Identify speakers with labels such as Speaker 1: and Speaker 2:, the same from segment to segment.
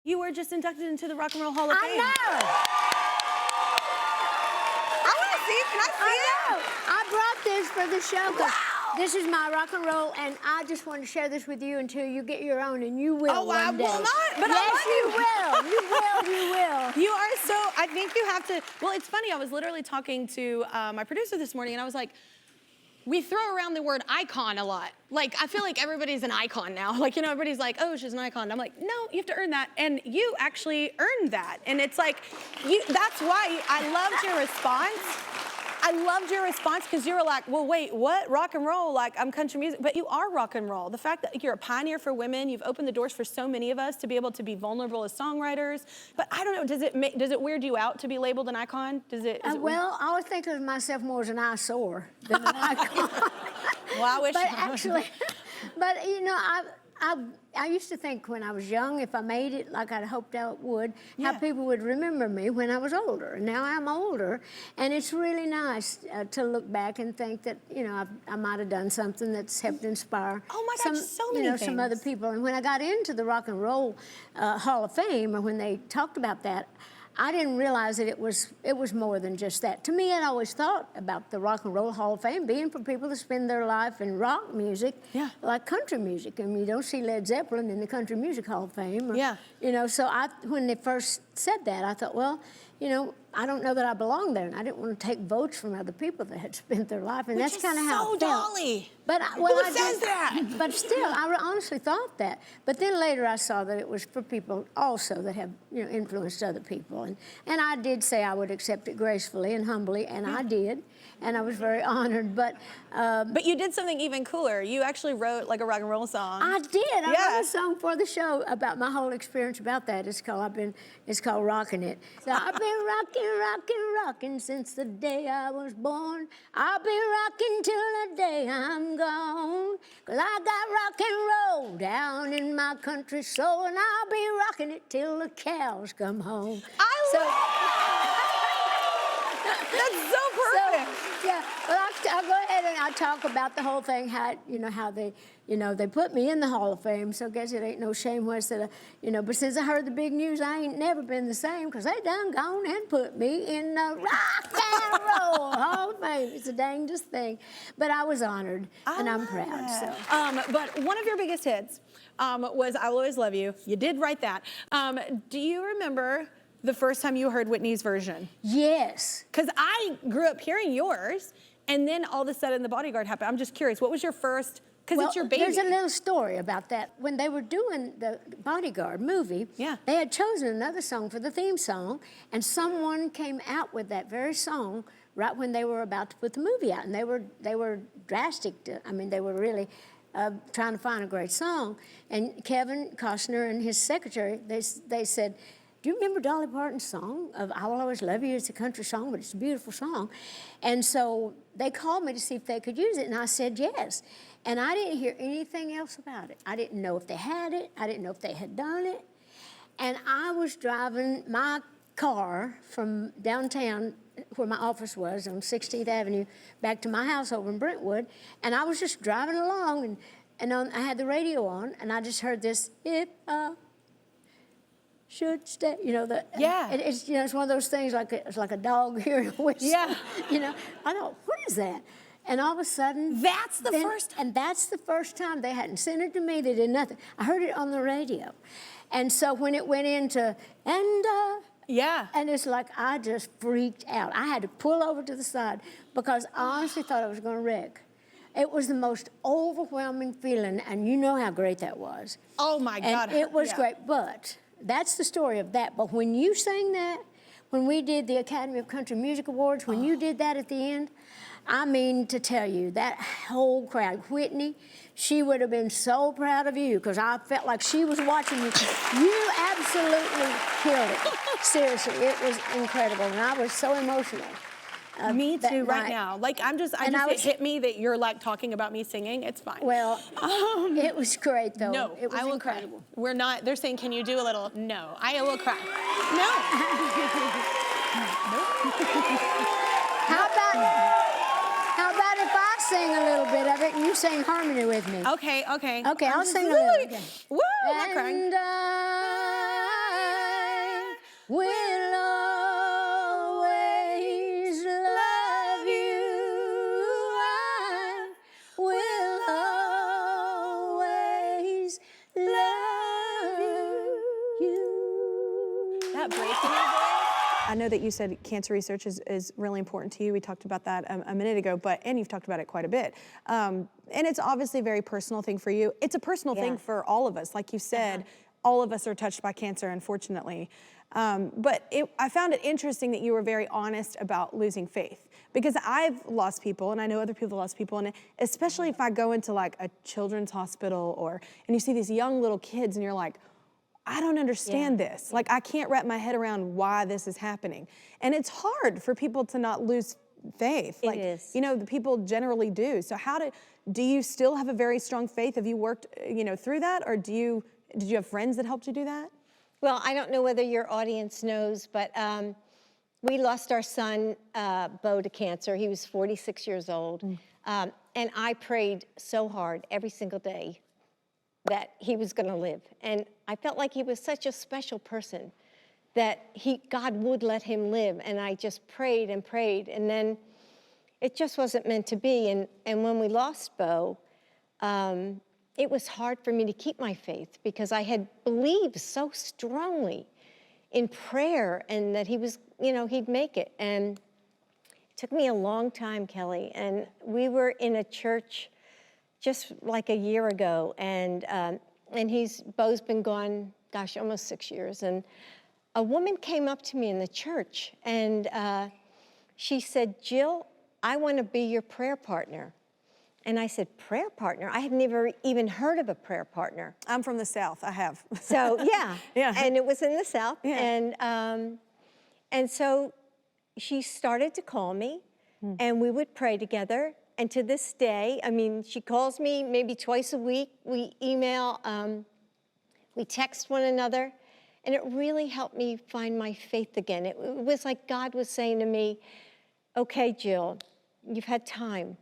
Speaker 1: You were just inducted into the Rock and Roll Hall of Fame.
Speaker 2: I know.
Speaker 1: I want to see it. Can I see it?
Speaker 2: I brought this for the show.
Speaker 1: Wow.
Speaker 2: This is my rock and roll, and I just want to share this with you until you get your own, and you will one day.
Speaker 1: I will not, but
Speaker 2: yes,
Speaker 1: I want
Speaker 2: you will. You will. You will.
Speaker 1: You are so, I think you have to, well, it's funny, I was literally talking to my producer this morning, and I was like, we throw around the word icon a lot. Like, I feel like everybody's an icon now. Like, you know, everybody's like, oh, she's an icon. I'm like, no, you have to earn that. And you actually earned that. And it's like, that's why I loved your response. I loved your response because you were like, well, wait, what? Rock and roll? Like, I'm country music. But you are rock and roll. The fact that you're a pioneer for women, you've opened the doors for so many of us to be able to be vulnerable as songwriters. But I don't know, does it weird you out to be labeled an icon?
Speaker 2: Well, I always think of myself more as an eyesore than an icon.
Speaker 1: Well, I wish.
Speaker 2: But actually, but you know, I used to think when I was young, if I made it like I'd hoped I would, how people would remember me when I was older. And now I'm older, and it's really nice to look back and think that, you know, I might have done something that's helped inspire
Speaker 1: so many things.
Speaker 2: some other people. And when I got into the Rock and Roll Hall of Fame, or when they talked about that, I didn't realize that it was more than just that. To me, I'd always thought about the Rock and Roll Hall of Fame being for people to spend their life in rock music, like country music. I mean, you don't see Led Zeppelin in the Country Music Hall of Fame. Or, you know, so when they first said that, I thought, well, you know, I don't know that I belong there, and I didn't want to take votes from other people that had spent their life, and that's kind of how it felt.
Speaker 1: Dolly.
Speaker 2: But
Speaker 1: Who says that?
Speaker 2: But still, I honestly thought that. But then later I saw that it was for people also that have, you know, influenced other people, and I did say I would accept it gracefully and humbly, and I did, and I was very honored. But
Speaker 1: you did something even cooler. You actually wrote like a rock and roll song.
Speaker 2: I did. I wrote a song for the show about my whole experience about that. It's called Rockin' It. So I've been rockin' since the day I was born. I'll be rockin' till the day I'm gone. 'Cause I got rock and roll down in my country soul, and I'll be rockin' it till the cows come home.
Speaker 1: That's so perfect.
Speaker 2: So, yeah, well, I'll go ahead and I'll talk about the whole thing, how they put me in the Hall of Fame, so I guess it ain't no shame west that but since I heard the big news, I ain't never been the same, because they done gone and put me in the Rock and Roll Hall of Fame. It's the dangest thing. But I was honored, and I'm proud. So.
Speaker 1: But one of your biggest hits was I'll Always Love You. You did write that. Do you remember the first time you heard Whitney's version?
Speaker 2: Yes.
Speaker 1: Because I grew up hearing yours, and then all of a sudden The Bodyguard happened. I'm just curious, what was your first, because it's your baby.
Speaker 2: There's a little story about that. When they were doing the Bodyguard movie, they had chosen another song for the theme song, and someone came out with that very song right when they were about to put the movie out, and they were drastic. They were really trying to find a great song. And Kevin Costner and his secretary, they said, do you remember Dolly Parton's song of I Will Always Love You? It's a country song, but it's a beautiful song. And so they called me to see if they could use it, and I said yes. And I didn't hear anything else about it. I didn't know if they had it. I didn't know if they had done it. And I was driving my car from downtown, where my office was, on 16th Avenue, back to my house over in Brentwood, and I was just driving along, and I had the radio on, and I just heard this, if I should stay, it's one of those things it's like a dog hearing a whistle. I thought, what is that? And all of a sudden,
Speaker 1: that's the
Speaker 2: first time. They hadn't sent it to me. They did nothing. I heard it on the radio, and so when it went into and it's like I just freaked out. I had to pull over to the side because I honestly thought I was going to wreck. It was the most overwhelming feeling, and you know how great that was.
Speaker 1: Oh my God!
Speaker 2: And it was great, but. That's the story of that. But when you sang that, when we did the Academy of Country Music Awards, when you did that at the end, I mean to tell you, that whole crowd, Whitney, she would have been so proud of you, because I felt like she was watching you. You absolutely killed it. Seriously, it was incredible, and I was so emotional.
Speaker 1: Me too, right now. Like, it hit me that you're like talking about me singing. It's fine.
Speaker 2: Well, it was great though.
Speaker 1: No,
Speaker 2: it was
Speaker 1: I will
Speaker 2: incredible.
Speaker 1: Cry. We're not, they're saying, can you do a little? No, I will cry. No.
Speaker 2: How about if I sing a little bit of it and you sing harmony with me?
Speaker 1: Okay.
Speaker 2: Okay, I'll sing a little. Okay.
Speaker 1: Woo, I'm not crying.
Speaker 2: And will always love you. I will always love you.
Speaker 1: That breaks in your voice. I know that you said cancer research is really important to you. We talked about that a minute ago, and you've talked about it quite a bit. And it's obviously a very personal thing for you. It's a personal thing for all of us. Like you said, all of us are touched by cancer, unfortunately. But I found it interesting that you were very honest about losing faith, because I've lost people, and I know other people lost people, and especially if I go into like a children's hospital and you see these young little kids and you're like, I don't understand this. Like, I can't wrap my head around why this is happening. And it's hard for people to not lose faith. Like,
Speaker 3: it is.
Speaker 1: You know, the people generally do. So do you still have a very strong faith? Have you worked, through that? Or did you have friends that helped you do that?
Speaker 3: Well, I don't know whether your audience knows, but we lost our son, Bo, to cancer. He was 46 years old. And I prayed so hard every single day that he was going to live. And I felt like he was such a special person that God would let him live. And I just prayed and prayed. And then it just wasn't meant to be. And when we lost Bo, it was hard for me to keep my faith, because I had believed so strongly in prayer and that he was, he'd make it. And it took me a long time, Kelly. And we were in a church just like a year ago, and Bo's been gone, gosh, almost 6 years. And a woman came up to me in the church, and she said, Jill, I want to be your prayer partner. And I said, prayer partner? I had never even heard of a prayer partner.
Speaker 1: I'm from the South, I have.
Speaker 3: So, yeah.
Speaker 1: Yeah.
Speaker 3: And it was in the South.
Speaker 1: Yeah.
Speaker 3: And so she started to call me, and we would pray together. And to this day, I mean, she calls me maybe twice a week. We email, we text one another, and it really helped me find my faith again. It was like God was saying to me, okay, Jill, you've had time,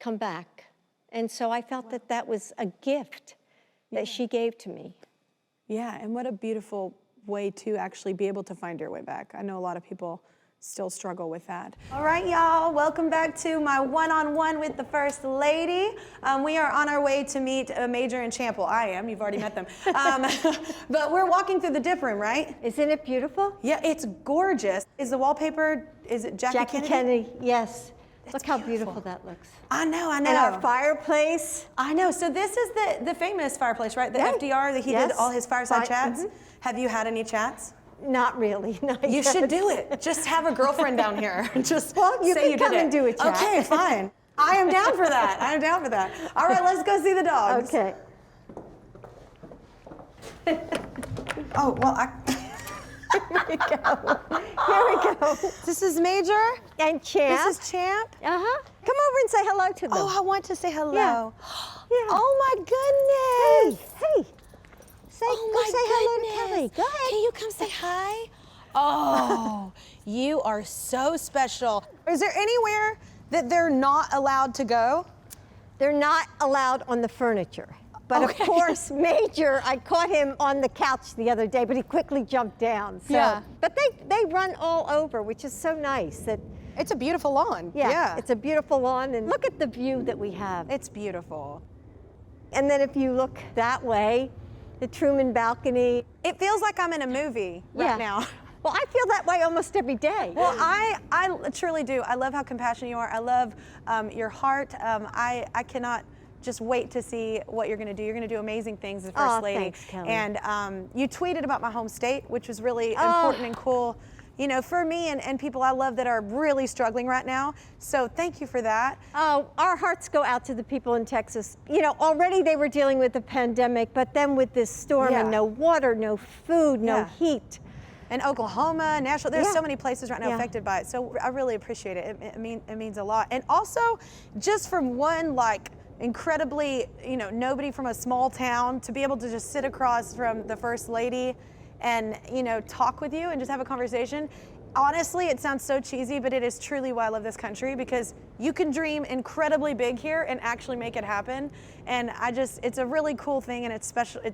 Speaker 3: come back. And so I felt that that was a gift that she gave to me.
Speaker 1: Yeah, and what a beautiful way to actually be able to find your way back. I know a lot of people still struggle with that. All right, y'all, welcome back to my one-on-one with the First Lady. We are on our way to meet Major and Champ. Well, I am, you've already met them. But we're walking through the dip room, right?
Speaker 3: Isn't it beautiful?
Speaker 1: Yeah, it's gorgeous. Is the wallpaper, is it Jackie
Speaker 3: Kennedy? Yes.
Speaker 1: That's
Speaker 3: Look how beautiful that looks.
Speaker 1: I know.
Speaker 3: And our fireplace.
Speaker 1: I know, so this is the famous fireplace, right? The FDR, that he did all his fireside chats. Have you had any chats?
Speaker 3: Not really. Not
Speaker 1: you
Speaker 3: yet.
Speaker 1: should do it. Just have a girlfriend down here. Just
Speaker 3: you
Speaker 1: say
Speaker 3: can come and do a chat.
Speaker 1: Okay, fine. I am down for that. I am down for that. All right, let's go see the dogs.
Speaker 3: Okay.
Speaker 1: Oh, well,
Speaker 3: Here we go. Here we go.
Speaker 1: This is Major.
Speaker 3: And Champ.
Speaker 1: This is Champ.
Speaker 3: Uh-huh. Come over and say hello to them.
Speaker 1: Oh, I want to say hello.
Speaker 3: Yeah.
Speaker 1: Oh, my goodness.
Speaker 3: Hey. Say hello to
Speaker 1: goodness.
Speaker 3: Kelly. Go ahead.
Speaker 1: Can you come say hi? Oh, you are so special. Is there anywhere that they're not allowed to go?
Speaker 3: They're not allowed on the furniture. But of course, Major, I caught him on the couch the other day, but he quickly jumped down. So.
Speaker 1: Yeah.
Speaker 3: But they run all over, which is so nice.
Speaker 1: It's a beautiful lawn.
Speaker 3: Yeah, it's a beautiful lawn, and look at the view that we have.
Speaker 1: It's beautiful.
Speaker 3: And then if you look that way, the Truman balcony.
Speaker 1: It feels like I'm in a movie right now.
Speaker 3: Well, I feel that way almost every day.
Speaker 1: Well, I truly do. I love how compassionate you are. I love your heart. I cannot just wait to see what you're going to do. You're going to do amazing things as First Lady.
Speaker 3: Thanks, Kelly.
Speaker 1: And you tweeted about my home state, which was really important and cool. You know, for me and people I love that are really struggling right now. So thank you for that.
Speaker 3: Oh, our hearts go out to the people in Texas. You know, already they were dealing with the pandemic, but then with this storm and no water, no food, no heat.
Speaker 1: And Oklahoma, Nashville, there's so many places right now affected by it. So I really appreciate it. It means a lot. And also, just from one incredibly, nobody from a small town to be able to just sit across from the First Lady and talk with you and just have a conversation. honestly, it sounds so cheesy, but it is truly why I love this country, because you can dream incredibly big here and actually make it happen. And it's a really cool thing, and it's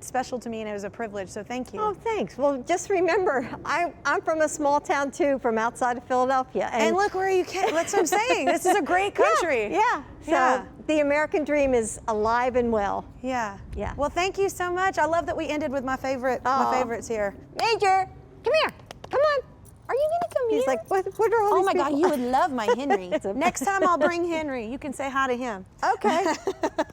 Speaker 1: special to me, and it was a privilege, so thank you.
Speaker 3: Oh, thanks. Well, just remember, I'm from a small town too, from outside of Philadelphia.
Speaker 1: And look where you came, that's what I'm saying. This is a great country.
Speaker 3: Yeah. So the American dream is alive and well.
Speaker 1: Yeah.
Speaker 3: Yeah.
Speaker 1: Well, thank you so much. I love that we ended with my favorites here.
Speaker 3: Major, come here. Come on. Are you gonna come here? He's like, what are all
Speaker 1: Oh
Speaker 3: these
Speaker 1: my God,
Speaker 3: people?
Speaker 1: you would love my Henry. Next time I'll bring Henry. You can say hi to him.
Speaker 3: Okay.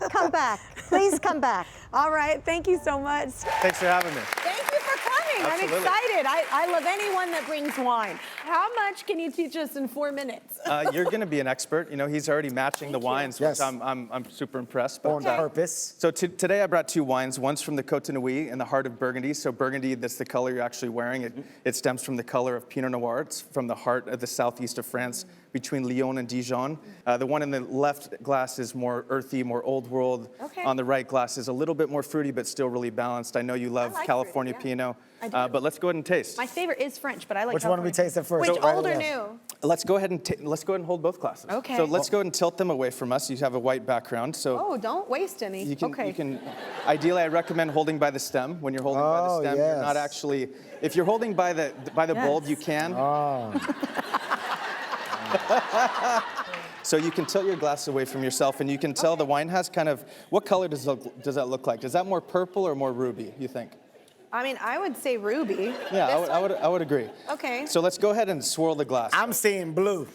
Speaker 3: Come back. Please come back.
Speaker 1: All right. Thank you so much.
Speaker 4: Thanks for having me.
Speaker 1: Thank you for coming.
Speaker 4: Absolutely.
Speaker 1: I'm excited. I love anyone that brings wine. How much can you teach us in 4 minutes?
Speaker 4: You're going to be an expert. You know, he's already matching the wines,
Speaker 5: Yes.
Speaker 4: which I'm super impressed.
Speaker 5: On purpose.
Speaker 4: So today I brought 2 wines. One's from the Côte de Nuit in the heart of Burgundy. So Burgundy, that's the color you're actually wearing. It stems from the color of Pinot Noir. It's from the heart of the southeast of France, between Lyon and Dijon. The one in the left glass is more earthy, more old world.
Speaker 1: Okay.
Speaker 4: On the right glass is a little bit more fruity, but still really balanced. I know you love
Speaker 1: like
Speaker 4: California
Speaker 1: fruity, yeah.
Speaker 4: Pinot,
Speaker 1: I do.
Speaker 4: but let's go ahead and taste.
Speaker 1: My favorite is French, but I like
Speaker 5: Which one do we
Speaker 1: California.
Speaker 5: taste at first?
Speaker 1: Which,
Speaker 5: Right
Speaker 1: old or
Speaker 5: left.
Speaker 1: new?
Speaker 4: Let's go ahead and hold both glasses.
Speaker 1: Okay.
Speaker 4: So let's go ahead and tilt them away from us. You have a white background, so
Speaker 1: Oh, don't waste any.
Speaker 4: you can.
Speaker 1: Okay.
Speaker 4: You can. Ideally, I recommend holding by the stem. When you're holding by the
Speaker 5: Oh,
Speaker 4: stem, you're
Speaker 5: yes.
Speaker 4: not actually. If you're holding by the bulb, you can.
Speaker 5: Oh.
Speaker 4: So you can tilt your glass away from yourself, and you can tell the wine has kind of. What color does that look like? Is that more purple or more ruby? You think?
Speaker 1: I mean, I would say ruby.
Speaker 4: Yeah,
Speaker 1: This one?
Speaker 4: I would agree.
Speaker 1: Okay.
Speaker 4: So let's go ahead and swirl the glass.
Speaker 5: I'm seeing blue.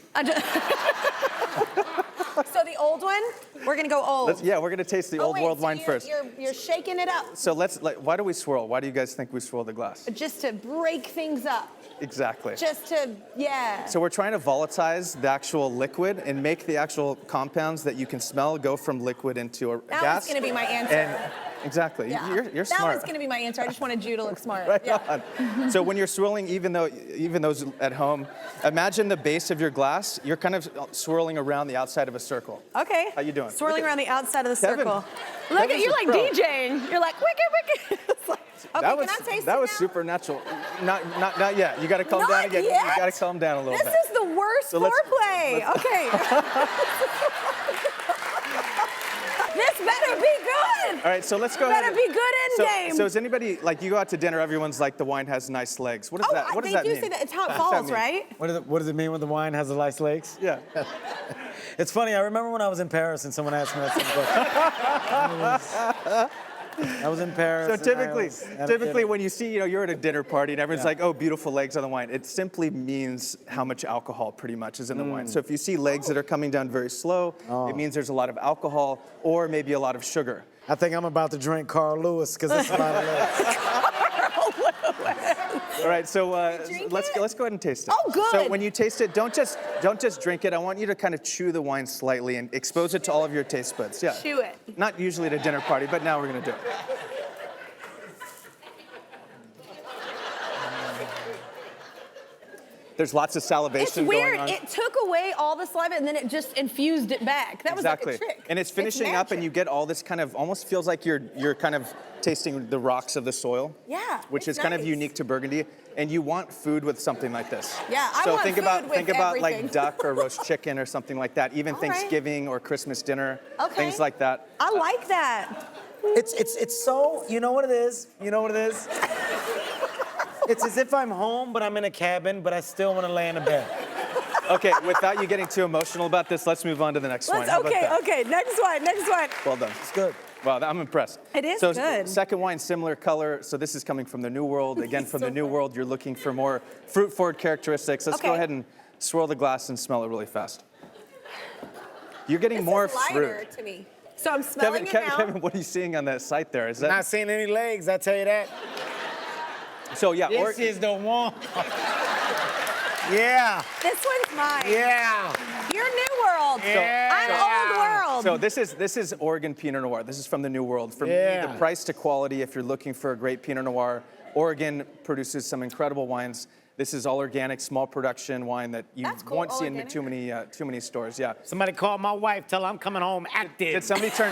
Speaker 1: So the old one, we're gonna go old.
Speaker 4: We're gonna taste the old
Speaker 1: wait,
Speaker 4: world
Speaker 1: so
Speaker 4: wine
Speaker 1: you're,
Speaker 4: first.
Speaker 1: You're shaking it up
Speaker 4: So why do we swirl? Why do you guys think we swirl the glass?
Speaker 1: just to break things up.
Speaker 4: Exactly.
Speaker 1: Just to, yeah.
Speaker 4: So we're trying to volatilize the actual liquid and make the actual compounds that you can smell go from liquid into a
Speaker 1: That
Speaker 4: gas.
Speaker 1: was gonna be my answer.
Speaker 4: And exactly,
Speaker 1: Yeah.
Speaker 4: you're
Speaker 1: that
Speaker 4: smart.
Speaker 1: was gonna be my answer. I just wanted you to look smart.
Speaker 4: Right
Speaker 1: Yeah.
Speaker 4: on. So when you're swirling, even those at home, imagine the base of your glass. You're kind of swirling around the outside of a circle.
Speaker 1: Okay.
Speaker 4: How you doing?
Speaker 1: Swirling
Speaker 4: Look at-
Speaker 1: around the outside of the
Speaker 4: Kevin-
Speaker 1: circle. Look at
Speaker 4: Kevin's
Speaker 1: you
Speaker 4: a
Speaker 1: like
Speaker 4: pro.
Speaker 1: DJing. You're like wicked. It's like, okay,
Speaker 4: that was
Speaker 1: can I taste
Speaker 4: that
Speaker 1: it
Speaker 4: was
Speaker 1: now?
Speaker 4: supernatural. Not yet. You got to calm down
Speaker 1: Not
Speaker 4: again.
Speaker 1: yet?
Speaker 4: You got to calm down a little
Speaker 1: This
Speaker 4: bit.
Speaker 1: is the worst
Speaker 4: So let's-
Speaker 1: foreplay. Okay. This better be good.
Speaker 4: All right, so let's go
Speaker 1: Better
Speaker 4: ahead.
Speaker 1: be good end game.
Speaker 4: So is anybody, like, you go out to dinner, everyone's like, the wine has nice legs. What does that? What does
Speaker 1: they
Speaker 4: that
Speaker 1: do
Speaker 4: mean?
Speaker 1: say that. It's how it
Speaker 4: What does that
Speaker 1: falls,
Speaker 4: mean?
Speaker 1: right?
Speaker 5: What does it mean when the wine has the nice legs?
Speaker 4: Yeah.
Speaker 5: It's funny, I remember when I was in Paris and someone asked me that same question. I was in Paris.
Speaker 4: So
Speaker 5: and I
Speaker 4: typically,
Speaker 5: was at a dinner.
Speaker 4: when you see, you're at a dinner party and everyone's like, oh, beautiful legs on the wine, it simply means how much alcohol pretty much is in the wine. So if you see legs that are coming down very slow, it means there's a lot of alcohol or maybe a lot of sugar.
Speaker 5: I think I'm about to drink Carl Lewis because it's a lot of legs.
Speaker 4: All right, so let's go ahead and taste it.
Speaker 1: Oh, good.
Speaker 4: So when you taste it, don't just drink it. I want you to kind of chew the wine slightly and expose it to all of your taste buds. Yeah.
Speaker 1: Chew it.
Speaker 4: Not usually at a dinner party, but now we're gonna do it. There's lots of salivation
Speaker 1: It's weird.
Speaker 4: going on.
Speaker 1: It took away all the saliva and then it just infused it back. That was
Speaker 4: Exactly.
Speaker 1: like a trick.
Speaker 4: And it's finishing up, and
Speaker 1: magic.
Speaker 4: you get all this kind of almost feels like you're kind of tasting the rocks of the soil.
Speaker 1: Yeah,
Speaker 4: Which
Speaker 1: it's
Speaker 4: is kind of
Speaker 1: nice.
Speaker 4: unique to Burgundy, and you want food with something like this.
Speaker 1: Yeah, I
Speaker 4: so
Speaker 1: want
Speaker 4: think
Speaker 1: food
Speaker 4: about
Speaker 1: with
Speaker 4: think about
Speaker 1: everything.
Speaker 4: like duck or roast chicken or something like that. Even
Speaker 1: All right.
Speaker 4: Thanksgiving or Christmas dinner,
Speaker 1: Okay.
Speaker 4: things like that.
Speaker 1: I like that.
Speaker 5: It's so, you know what it is? You know what it is? It's as if I'm home, but I'm in a cabin, but I still want to lay in a bed.
Speaker 4: Okay, without you getting too emotional about this, let's move on to the next one. How about that?
Speaker 1: Okay. Next one.
Speaker 4: Well done.
Speaker 5: It's good.
Speaker 4: Wow, I'm impressed.
Speaker 1: It is
Speaker 4: so
Speaker 1: good.
Speaker 4: Second wine, similar color. So this is coming from the New World. Again, from the New World, you're looking for more fruit-forward characteristics. Let's go
Speaker 1: Okay.
Speaker 4: ahead and swirl the glass and smell it really fast. You're getting more
Speaker 1: This is lighter
Speaker 4: fruit.
Speaker 1: to me. So I'm smelling it now.
Speaker 4: Kevin, what are you seeing on that site there? Is that
Speaker 5: Not seeing any legs, I tell you that.
Speaker 4: so? Yeah.
Speaker 5: This is the one. Yeah.
Speaker 1: This one's mine.
Speaker 5: Yeah.
Speaker 1: You're New World.
Speaker 5: Yeah.
Speaker 1: I'm Old World.
Speaker 4: So this is Oregon Pinot Noir. This is from the New World. For me,
Speaker 5: Yeah.
Speaker 4: the price to quality, if you're looking for a great Pinot Noir, Oregon produces some incredible wines. This is all organic, small production wine that you
Speaker 1: That's cool,
Speaker 4: won't
Speaker 1: all
Speaker 4: see in
Speaker 1: organic.
Speaker 4: too many stores. Yeah.
Speaker 5: Somebody call my wife, tell her I'm coming home active.
Speaker 4: Did somebody turn?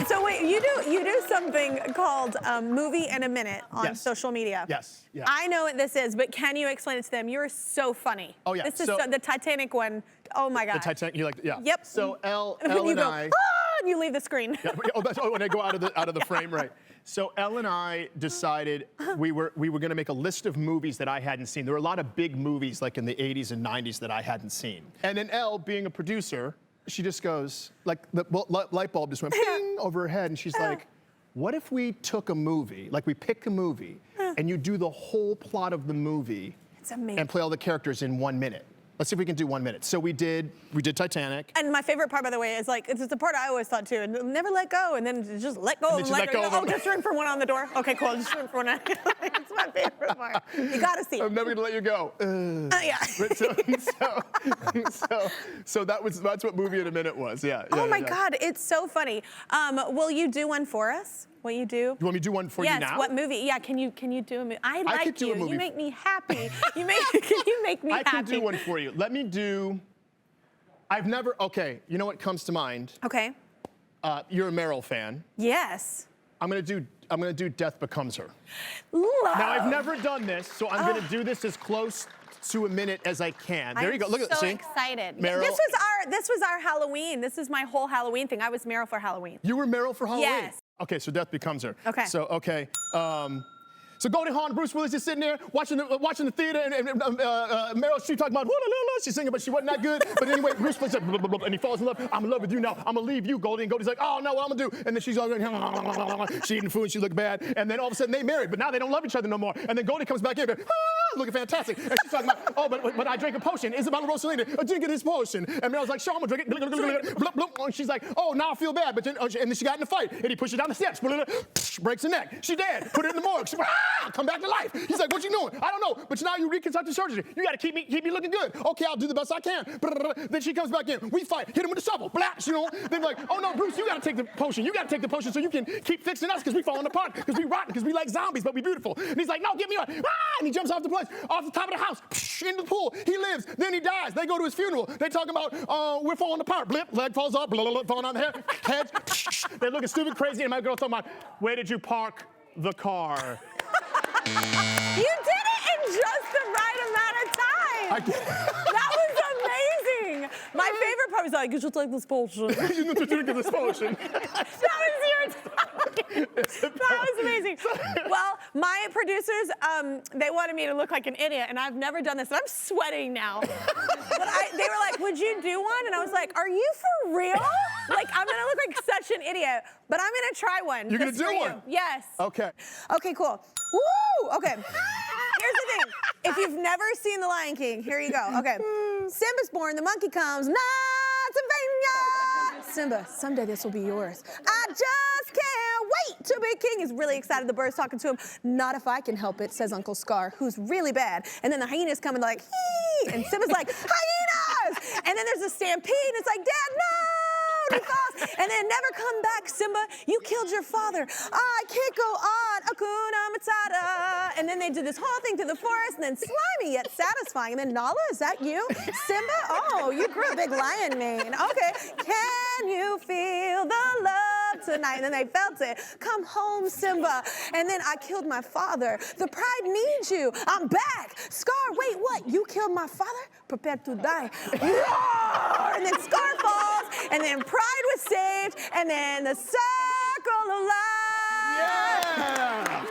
Speaker 1: So wait, you do something called Movie in a Minute on social media.
Speaker 6: Yes. Yeah.
Speaker 1: I know what this is, but can you explain it to them? You're so funny.
Speaker 6: Oh, yeah.
Speaker 1: This is the Titanic one. Oh my God.
Speaker 6: The Titanic, you like, yeah.
Speaker 1: Yep.
Speaker 6: So Elle
Speaker 1: and
Speaker 6: and
Speaker 1: you go,
Speaker 6: I.
Speaker 1: and you leave the screen.
Speaker 6: Yeah, when I go out of the frame, right. So Elle and I decided we were going to make a list of movies that I hadn't seen. There were a lot of big movies like in the 80s and 90s that I hadn't seen. And then Elle, being a producer, she just goes, like the light bulb just went ping over her head, and she's like, what if we took a movie, like we pick a movie, and you do the whole plot of the movie
Speaker 1: It's amazing.
Speaker 6: and play all the characters in 1 minute? Let's see if we can do 1 minute. So we did Titanic.
Speaker 1: And my favorite part, by the way, is like, it's the part I always thought too, never let go, and then just let go
Speaker 6: And then
Speaker 1: of
Speaker 6: just let go of
Speaker 1: Oh,
Speaker 6: them.
Speaker 1: just ring for one on the door. Okay, cool, just ring for one. It's my favorite part. You gotta see
Speaker 6: I'm
Speaker 1: it.
Speaker 6: never gonna let you go.
Speaker 1: Yeah.
Speaker 6: So that's what Movie in a Minute was. Yeah.
Speaker 1: Oh my
Speaker 6: yeah.
Speaker 1: God, it's so funny. Will you do one for us? Will you do?
Speaker 6: You want me to do one for you now?
Speaker 1: Yes. What movie? Yeah. Can you do a movie? I like
Speaker 6: could do a
Speaker 1: you.
Speaker 6: movie
Speaker 1: You make me happy. Can you make me happy?
Speaker 6: I can do one for you. Let me do. Okay, you know what comes to mind?
Speaker 1: Okay.
Speaker 6: You're a Meryl fan.
Speaker 1: Yes.
Speaker 6: I'm gonna do Death Becomes Her.
Speaker 1: Love.
Speaker 6: Now I've never done this, so I'm gonna do this as close to a minute as I can. There you go. Look at
Speaker 1: so
Speaker 6: see?
Speaker 1: excited.
Speaker 6: Meryl.
Speaker 1: This was our Halloween. This is my whole Halloween thing. I was Meryl for Halloween.
Speaker 6: You were Meryl for Halloween.
Speaker 1: Yes.
Speaker 6: Okay, so Death Becomes Her.
Speaker 1: Okay.
Speaker 6: So Goldie Hawn and Bruce Willis is sitting there watching the theater, and Meryl Streep talking about, she's singing, but she wasn't that good. But anyway, Bruce Willis said, blah, blah, blah, and he falls in love. I'm in love with you now. I'm gonna leave you, Goldie. And Goldie's like, oh no, what I'm gonna do? And then she's all going, she eating food, and she looked bad. And then all of a sudden they married, but now they don't love each other no more. And then Goldie comes back in, looking fantastic. And she's talking about, oh, but I drank a potion. Isabella Rossellini, drinking his potion. And Meryl's like, sure, I'm gonna drink it. Blah, blah, blah. And she's like, oh, now I feel bad. But then, and then she got in a fight, and he pushed her down the steps. Breaks her neck. She dead. Put her in the morgue. She come back to life. He's like, what you doing? I don't know. But now you reconstructed surgery. You got to keep me looking good. Okay, I'll do the best I can. Then she comes back in. We fight. Hit him with the shovel. Blast, Then like, oh no, Bruce, you got to take the potion. You got to take the potion so you can keep fixing us because we falling apart, because we rotten, because we like zombies, but we beautiful. And he's like, no, get me on. And he jumps off the top of the house, into the pool. He lives. Then he dies. They go to his funeral. They talking about, we're falling apart. Blip, leg falls off. Falling on the head. They're looking stupid, crazy. And my girl talking about, where did you park the car?
Speaker 1: You did it in just the right amount of time. That was amazing. My favorite part was like, you should take this potion.
Speaker 6: You need to drink this potion.
Speaker 1: That was your time. That was amazing. Well, my producers, they wanted me to look like an idiot, and I've never done this, and I'm sweating now. But they were like, would you do one? And I was like, are you for real? Like, I'm gonna look like such an idiot, but I'm gonna try one.
Speaker 6: You're gonna do one?
Speaker 1: Yes.
Speaker 6: Okay.
Speaker 1: Okay, cool. Woo! Okay. Here's the thing. If you've never seen The Lion King, here you go. Okay. Simba's born, the monkey comes. Simba, someday this will be yours. I just can't wait to be king. He's really excited. The bird's talking to him. Not if I can help it, says Uncle Scar, who's really bad. And then the hyenas come and they're like, hee! And Simba's like, hyenas! And then there's a stampede, and it's like, Dad, no! And he falls, and then never come back, Simba. You killed your father. I can't go on. Hakuna Matata. And then they did this whole thing through the forest, and then slimy yet satisfying. And then Nala, is that you? Simba? Oh, you grew a big lion mane. Okay. Can you feel the love tonight? And then they felt it. Come home, Simba. And then I killed my father. The pride needs you. I'm back. Scar, wait, what? You killed my father? Prepare to die. Roar! And then Scar falls, and then pride was saved, and then the circle of life.
Speaker 6: Yeah!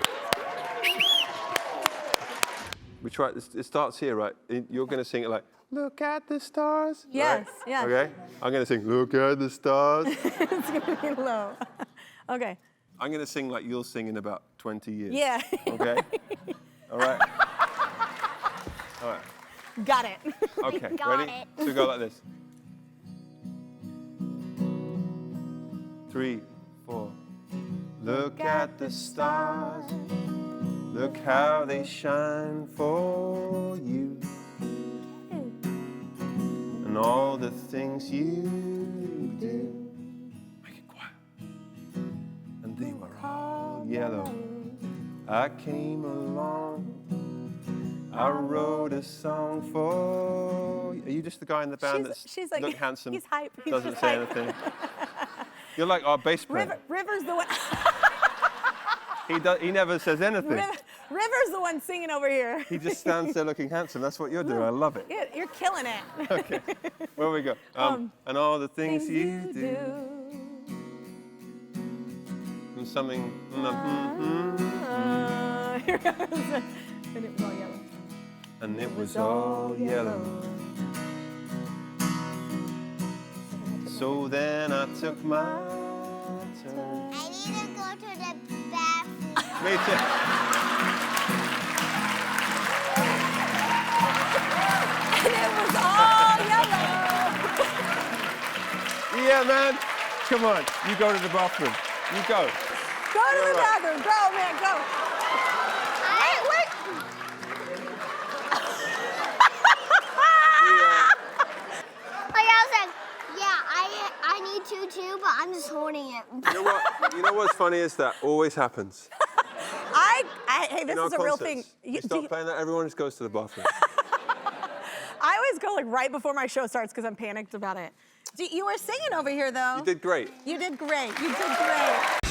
Speaker 7: We try. It starts here, right? You're going to sing it like, look at the stars.
Speaker 1: Yes,
Speaker 7: right?
Speaker 1: yes.
Speaker 7: Okay? I'm going to sing, look at the stars.
Speaker 1: It's going to be low. Okay.
Speaker 7: I'm going to sing like you'll sing in about 20 years.
Speaker 1: Yeah.
Speaker 7: Okay? All right? All right.
Speaker 1: Got it.
Speaker 7: Okay,
Speaker 2: Got
Speaker 7: ready?
Speaker 2: it.
Speaker 7: So we go like this. 3, 4. Look at the stars. Look how they shine for you. And all the things you do. Make it quiet. And they were all yellow. I came along. I wrote a song for you. Are you just the guy in the band
Speaker 1: She's like,
Speaker 7: look handsome?
Speaker 1: he's hype. He's
Speaker 7: doesn't
Speaker 1: just
Speaker 7: say
Speaker 1: hype.
Speaker 7: anything. You're like our bass player.
Speaker 1: River's the one.
Speaker 7: He never says anything.
Speaker 1: River's the one singing over here.
Speaker 7: He just stands there looking handsome. That's what you're doing. I love it.
Speaker 1: You're killing it.
Speaker 7: Okay. Where we go? And all the things you do. And something.
Speaker 1: Here goes. And it was all yellow.
Speaker 7: And it was all yellow. So then I took my turn.
Speaker 8: I need to go to the bathroom.
Speaker 7: Me too.
Speaker 1: And it was all yellow.
Speaker 7: Yeah, man. Come on. You go to the bathroom. You go.
Speaker 1: Go to the bathroom. Go, man, go. Wait.
Speaker 8: Like I was like, yeah, I need to too, but I'm just holding it.
Speaker 7: You know what? You know what's funny is that always happens.
Speaker 1: Hey, this is a real thing.
Speaker 7: You stop playing that, everyone just goes to the bathroom.
Speaker 1: I always go like right before my show starts because I'm panicked about it. You were singing over here though.
Speaker 7: You did great.
Speaker 1: You did great. You did great.